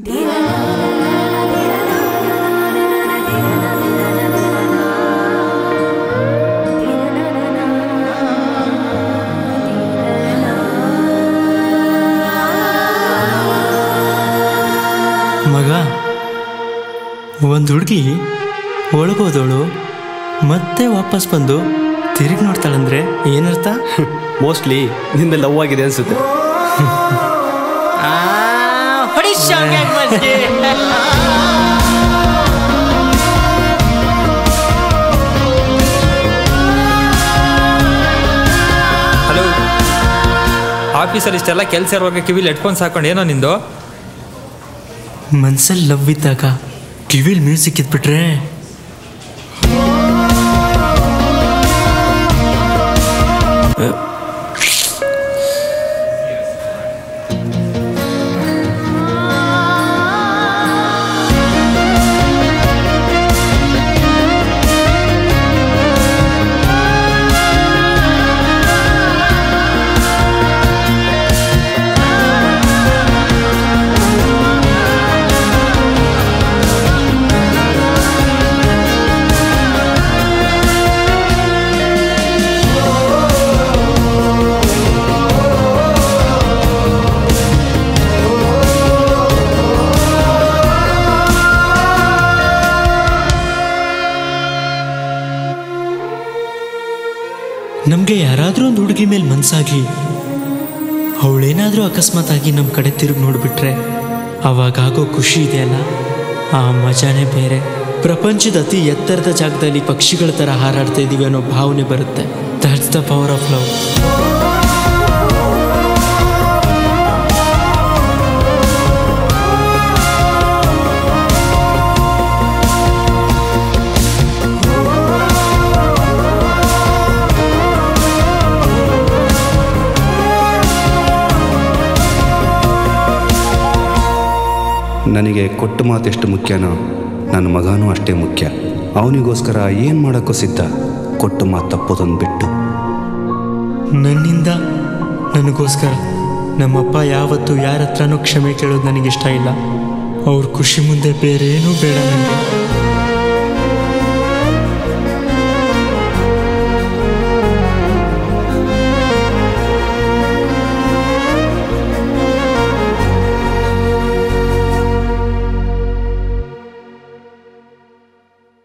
ಮಗ, ಒಂದು ಹುಡುಗಿ ಒಳಗೋದವಳು ಮತ್ತೆ ವಾಪಸ್ ಬಂದು ತಿರುಗಿ ನೋಡ್ತಾಳಂದ್ರೆ ಏನರ್ಥ? ಮೋಸ್ಟ್ಲಿ ನಿಂದ ಲವ್ ಆಗಿದೆ ಅನ್ಸುತ್ತೆ. ಹಲೋ, ಆಫೀಸಲ್ಲಿ ಇಷ್ಟೆಲ್ಲ ಕೆಲಸ ಇರುವಾಗ ಕಿವಿಲಿ ಹೆಡ್ಫೋನ್ಸ್ ಹಾಕೊಂಡು ಏನೋ ನಿಂದು? ಮನ್ಸಲ್ಲಿ ಲವ್ ಇದ್ದಾಗ ಕಿವಿಲ್ ಮ್ಯೂಸಿಕ್ ಇದ್ಬಿಟ್ರೆ ನಮಗೆ ಯಾರಾದರೂ ಒಂದು ಹುಡುಗಿ ಮೇಲೆ ಮನಸ್ಸಾಗಿ ಅವಳೇನಾದರೂ ಅಕಸ್ಮಾತ್ ಆಗಿ ನಮ್ಮ ಕಡೆ ತಿರುಗಿ ನೋಡಿಬಿಟ್ರೆ ಅವಾಗಾಗೋ ಖುಷಿ ಇದೆಯಲ್ಲ, ಆ ಮಜಾನೇ ಬೇರೆ. ಪ್ರಪಂಚದ ಅತಿ ಎತ್ತರದ ಜಾಗದಲ್ಲಿ ಪಕ್ಷಿಗಳ ಥರ ಹಾರಾಡ್ತಾ ಇದ್ದೀವಿ ಅನ್ನೋ ಭಾವನೆ ಬರುತ್ತೆ. That's the power of love. ನನಗೆ ಕೊಟ್ಟ ಮಾತು ಎಷ್ಟು ಮುಖ್ಯನೋ ನನ್ನ ಮಗನೂ ಅಷ್ಟೇ ಮುಖ್ಯ. ಅವನಿಗೋಸ್ಕರ ಏನು ಮಾಡೋಕ್ಕೂ ಸಿದ್ಧ, ಕೊಟ್ಟ ಮಾತು ತಪ್ಪೋದನ್ನು ಬಿಟ್ಟು. ನನ್ನಿಂದ ನನಗೋಸ್ಕರ ನಮ್ಮಪ್ಪ ಯಾವತ್ತೂ ಯಾರ ಹತ್ರನೂ ಕ್ಷಮೆ ಕೇಳೋದು ನನಗಿಷ್ಟ ಇಲ್ಲ. ಅವ್ರ ಖುಷಿ ಮುಂದೆ ಬೇರೇನೂ ಬೇಡ ನನಗೆ.